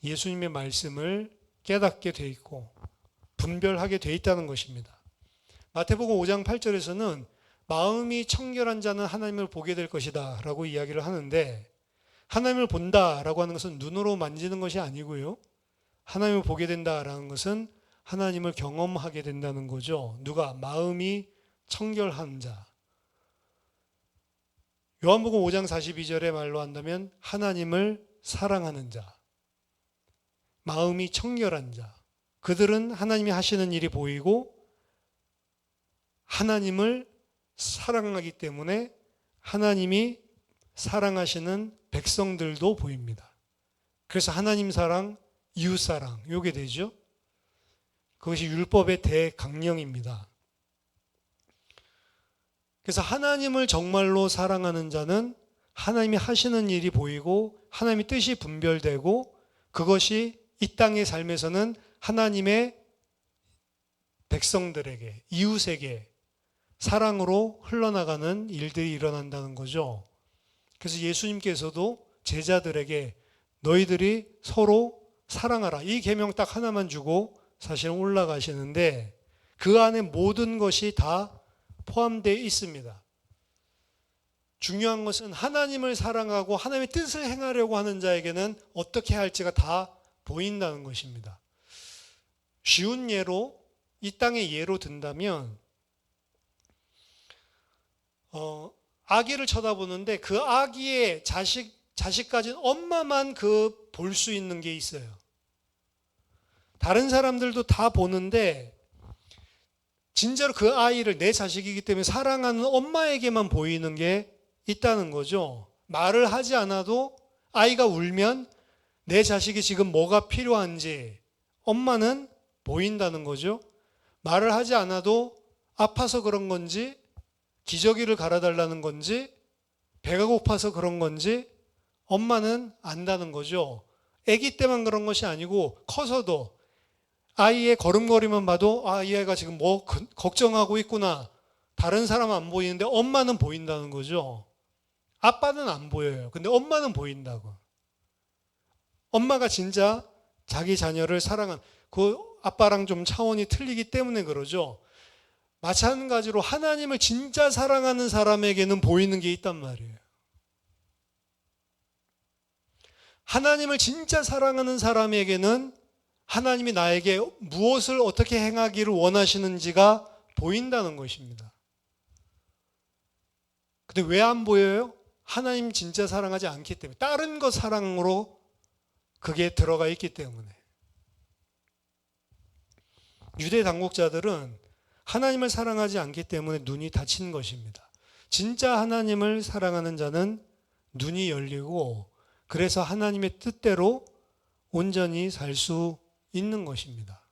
예수님의 말씀을 깨닫게 돼 있고 분별하게 돼 있다는 것입니다. 마태복음 5장 8절에서는 마음이 청결한 자는 하나님을 보게 될 것이다 라고 이야기를 하는데, 하나님을 본다라고 하는 것은 눈으로 만지는 것이 아니고요, 하나님을 보게 된다라는 것은 하나님을 경험하게 된다는 거죠. 누가? 마음이 청결한 자. 요한복음 5장 42절의 말로 한다면 하나님을 사랑하는 자, 마음이 청결한 자, 그들은 하나님이 하시는 일이 보이고 하나님을 사랑하기 때문에 하나님이 사랑하시는 백성들도 보입니다. 그래서 하나님 사랑, 이웃 사랑, 요게 되죠. 그것이 율법의 대강령입니다. 그래서 하나님을 정말로 사랑하는 자는 하나님이 하시는 일이 보이고 하나님의 뜻이 분별되고 그것이 이 땅의 삶에서는 하나님의 백성들에게, 이웃에게 사랑으로 흘러나가는 일들이 일어난다는 거죠. 그래서 예수님께서도 제자들에게 너희들이 서로 사랑하라, 이 계명 딱 하나만 주고 사실은 올라가시는데 그 안에 모든 것이 다 포함되어 있습니다. 중요한 것은 하나님을 사랑하고 하나님의 뜻을 행하려고 하는 자에게는 어떻게 할지가 다 보인다는 것입니다. 쉬운 예로, 이 땅의 예로 든다면 아기를 쳐다보는데 그 아기의 자식 가진 엄마만 볼 수 있는 게 있어요. 다른 사람들도 다 보는데 진짜로 그 아이를 내 자식이기 때문에 사랑하는 엄마에게만 보이는 게 있다는 거죠. 말을 하지 않아도 아이가 울면 내 자식이 지금 뭐가 필요한지 엄마는 보인다는 거죠. 말을 하지 않아도 아파서 그런 건지, 기저귀를 갈아달라는 건지, 배가 고파서 그런 건지 엄마는 안다는 거죠. 아기 때만 그런 것이 아니고 커서도 아이의 걸음걸이만 봐도 이 아이가 지금 뭐 걱정하고 있구나. 다른 사람은 안 보이는데 엄마는 보인다는 거죠. 아빠는 안 보여요. 근데 엄마는 보인다고. 엄마가 진짜 자기 자녀를 사랑한, 그 아빠랑 좀 차원이 틀리기 때문에 그러죠. 마찬가지로 하나님을 진짜 사랑하는 사람에게는 보이는 게 있단 말이에요. 하나님을 진짜 사랑하는 사람에게는 하나님이 나에게 무엇을 어떻게 행하기를 원하시는지가 보인다는 것입니다. 근데 왜 안 보여요? 하나님 진짜 사랑하지 않기 때문에, 다른 것 사랑으로 그게 들어가 있기 때문에. 유대 당국자들은 하나님을 사랑하지 않기 때문에 눈이 닫힌 것입니다. 진짜 하나님을 사랑하는 자는 눈이 열리고 그래서 하나님의 뜻대로 온전히 살 수 있는 것입니다.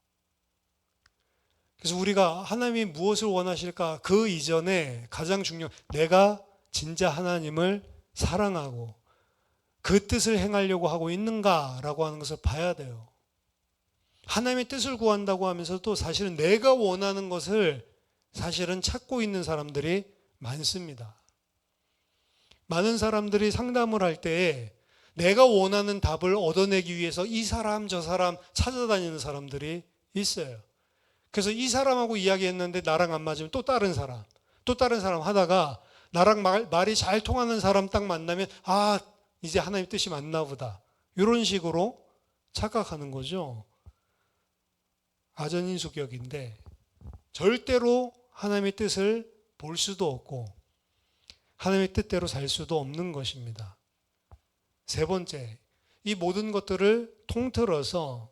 그래서 우리가 하나님이 무엇을 원하실까? 그 이전에 가장 중요한, 내가 진짜 하나님을 사랑하고 그 뜻을 행하려고 하고 있는가라고 하는 것을 봐야 돼요. 하나님의 뜻을 구한다고 하면서도 사실은 내가 원하는 것을 사실은 찾고 있는 사람들이 많습니다. 많은 사람들이 상담을 할 때 내가 원하는 답을 얻어내기 위해서 이 사람 저 사람 찾아다니는 사람들이 있어요. 그래서 이 사람하고 이야기했는데 나랑 안 맞으면 또 다른 사람 하다가 나랑 말이 잘 통하는 사람 딱 만나면 이제 하나님의 뜻이 맞나 보다, 이런 식으로 착각하는 거죠. 아전인수격인데 절대로 하나님의 뜻을 볼 수도 없고 하나님의 뜻대로 살 수도 없는 것입니다. 세 번째, 이 모든 것들을 통틀어서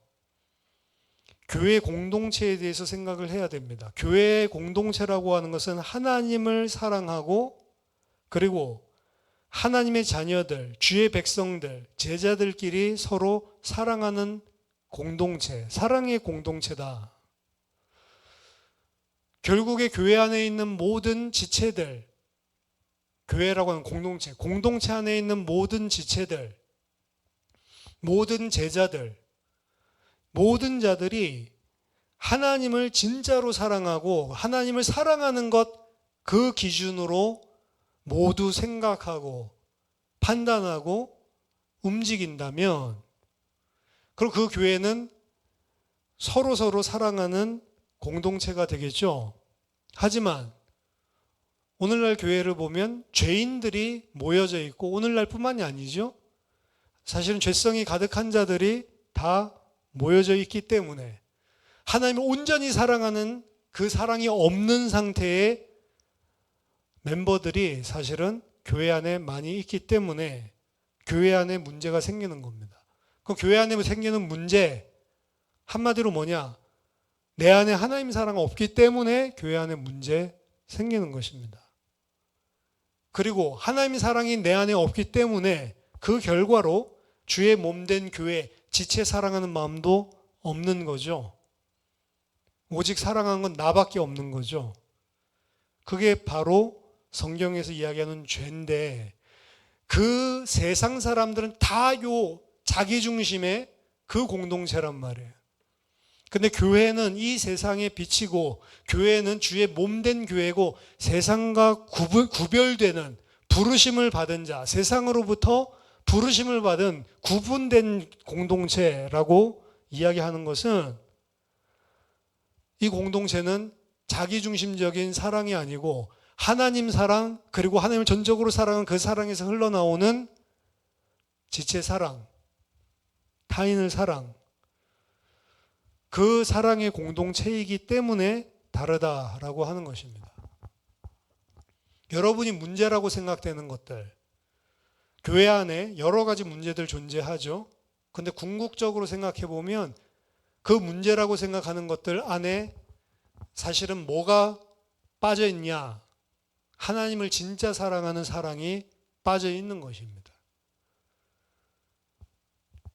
교회 공동체에 대해서 생각을 해야 됩니다. 교회 공동체라고 하는 것은 하나님을 사랑하고 그리고 하나님의 자녀들, 주의 백성들, 제자들끼리 서로 사랑하는 공동체, 사랑의 공동체다. 결국에 교회 안에 있는 모든 지체들, 교회라고 하는 공동체, 공동체 안에 있는 모든 지체들, 모든 제자들, 모든 자들이 하나님을 진짜로 사랑하고 하나님을 사랑하는 것 그 기준으로 모두 생각하고 판단하고 움직인다면 그럼 그 교회는 서로 사랑하는 공동체가 되겠죠. 하지만 오늘날 교회를 보면 죄인들이 모여져 있고 오늘날뿐만이 아니죠. 사실은 죄성이 가득한 자들이 다 모여져 있기 때문에 하나님을 온전히 사랑하는 그 사랑이 없는 상태의 멤버들이 사실은 교회 안에 많이 있기 때문에 교회 안에 문제가 생기는 겁니다. 그 교회 안에 생기는 문제 한마디로 뭐냐? 내 안에 하나님 사랑 없기 때문에 교회 안에 문제 생기는 것입니다. 그리고 하나님 사랑이 내 안에 없기 때문에 그 결과로 주의 몸된 교회, 지체 사랑하는 마음도 없는 거죠. 오직 사랑하는 건 나밖에 없는 거죠. 그게 바로 성경에서 이야기하는 죄인데 그 세상 사람들은 다 요 자기 중심의 그 공동체란 말이에요. 근데 교회는 이 세상에 비치고 교회는 주의 몸된 교회고 세상과 구별되는 부르심을 받은 자, 세상으로부터 부르심을 받은 구분된 공동체라고 이야기하는 것은 이 공동체는 자기중심적인 사랑이 아니고 하나님 사랑 그리고 하나님을 전적으로 사랑한 그 사랑에서 흘러나오는 지체 사랑, 타인을 사랑, 그 사랑의 공동체이기 때문에 다르다라고 하는 것입니다. 여러분이 문제라고 생각되는 것들, 교회 안에 여러 가지 문제들 존재하죠. 근데 궁극적으로 생각해 보면 그 문제라고 생각하는 것들 안에 사실은 뭐가 빠져 있냐? 하나님을 진짜 사랑하는 사랑이 빠져 있는 것입니다.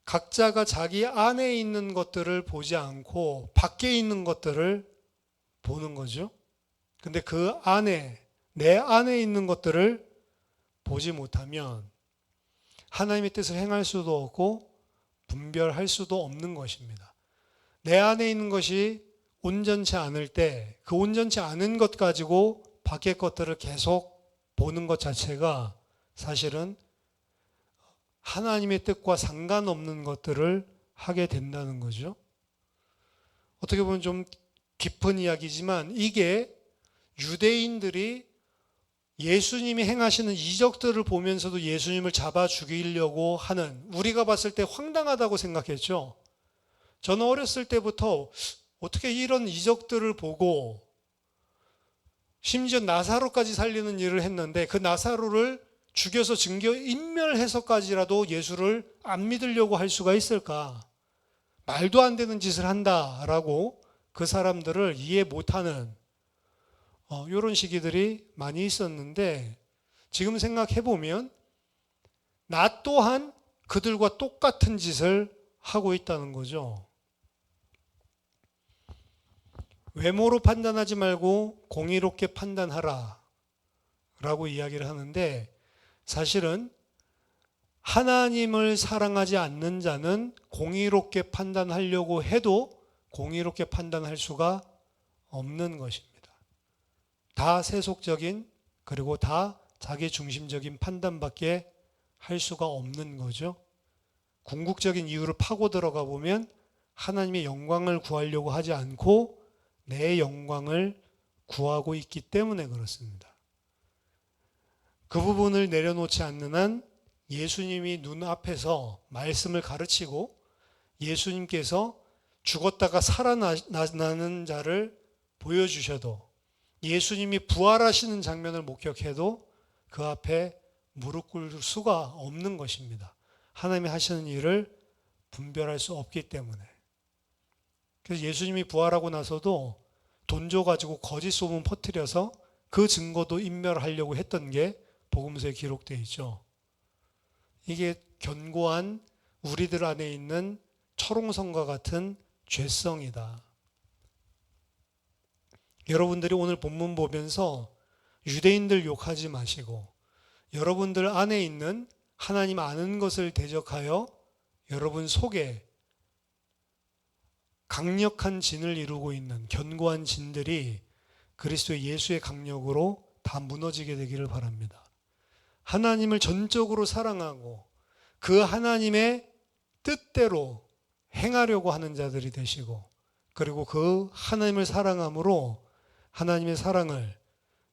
각자가 자기 안에 있는 것들을 보지 않고 밖에 있는 것들을 보는 거죠. 근데 그 안에, 내 안에 있는 것들을 보지 못하면 하나님의 뜻을 행할 수도 없고 분별할 수도 없는 것입니다. 내 안에 있는 것이 온전치 않을 때 그 온전치 않은 것 가지고 밖의 것들을 계속 보는 것 자체가 사실은 하나님의 뜻과 상관없는 것들을 하게 된다는 거죠. 어떻게 보면 좀 깊은 이야기지만 이게 유대인들이 예수님이 행하시는 이적들을 보면서도 예수님을 잡아 죽이려고 하는, 우리가 봤을 때 황당하다고 생각했죠. 저는 어렸을 때부터 어떻게 이런 이적들을 보고 심지어 나사로까지 살리는 일을 했는데 그 나사로를 죽여서 증거 인멸해서까지라도 예수를 안 믿으려고 할 수가 있을까? 말도 안 되는 짓을 한다라고 그 사람들을 이해 못하는 이런 시기들이 많이 있었는데 지금 생각해보면 나 또한 그들과 똑같은 짓을 하고 있다는 거죠. 외모로 판단하지 말고 공의롭게 판단하라 라고 이야기를 하는데 사실은 하나님을 사랑하지 않는 자는 공의롭게 판단하려고 해도 공의롭게 판단할 수가 없는 것입니다. 다 세속적인 그리고 다 자기 중심적인 판단밖에 할 수가 없는 거죠. 궁극적인 이유를 파고 들어가 보면 하나님의 영광을 구하려고 하지 않고 내 영광을 구하고 있기 때문에 그렇습니다. 그 부분을 내려놓지 않는 한 예수님이 눈앞에서 말씀을 가르치고 예수님께서 죽었다가 살아나는 자를 보여주셔도 예수님이 부활하시는 장면을 목격해도 그 앞에 무릎 꿇을 수가 없는 것입니다. 하나님이 하시는 일을 분별할 수 없기 때문에. 그래서 예수님이 부활하고 나서도 돈 줘가지고 거짓 소문 퍼뜨려서 그 증거도 인멸하려고 했던 게 복음서에 기록되어 있죠. 이게 견고한 우리들 안에 있는 철옹성과 같은 죄성이다. 여러분들이 오늘 본문 보면서 유대인들 욕하지 마시고 여러분들 안에 있는 하나님 아는 것을 대적하여 여러분 속에 강력한 진을 이루고 있는 견고한 진들이 그리스도 예수의 강력으로 다 무너지게 되기를 바랍니다. 하나님을 전적으로 사랑하고 그 하나님의 뜻대로 행하려고 하는 자들이 되시고 그리고 그 하나님을 사랑함으로 하나님의 사랑을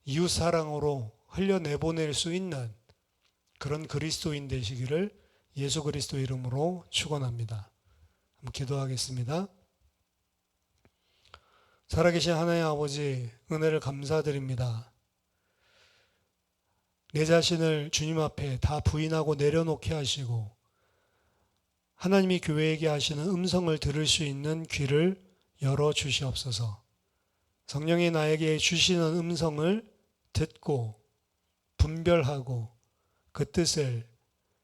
이웃 사랑으로 흘려내보낼 수 있는 그런 그리스도인 되시기를 예수 그리스도 이름으로 축원합니다. 한번 기도하겠습니다. 살아계신 하나님 아버지, 은혜를 감사드립니다. 내 자신을 주님 앞에 다 부인하고 내려놓게 하시고 하나님이 교회에게 하시는 음성을 들을 수 있는 귀를 열어 주시옵소서. 성령이 나에게 주시는 음성을 듣고 분별하고 그 뜻을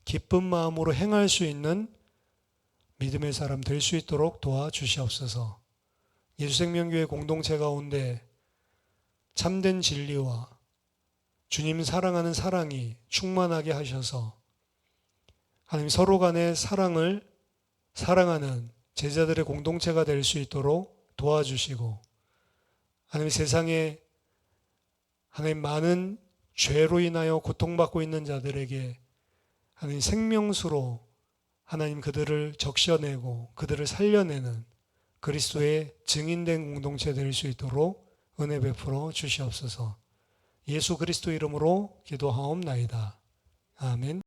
기쁜 마음으로 행할 수 있는 믿음의 사람 될 수 있도록 도와주시옵소서. 예수생명교회 공동체 가운데 참된 진리와 주님 사랑하는 사랑이 충만하게 하셔서 하나님 서로 간의 사랑을 사랑하는 제자들의 공동체가 될 수 있도록 도와주시고 하나님 세상에 하나님 많은 죄로 인하여 고통받고 있는 자들에게 하나님 생명수로 하나님 그들을 적셔내고 그들을 살려내는 그리스도의 증인된 공동체 될 수 있도록 은혜 베풀어 주시옵소서. 예수 그리스도 이름으로 기도하옵나이다. 아멘.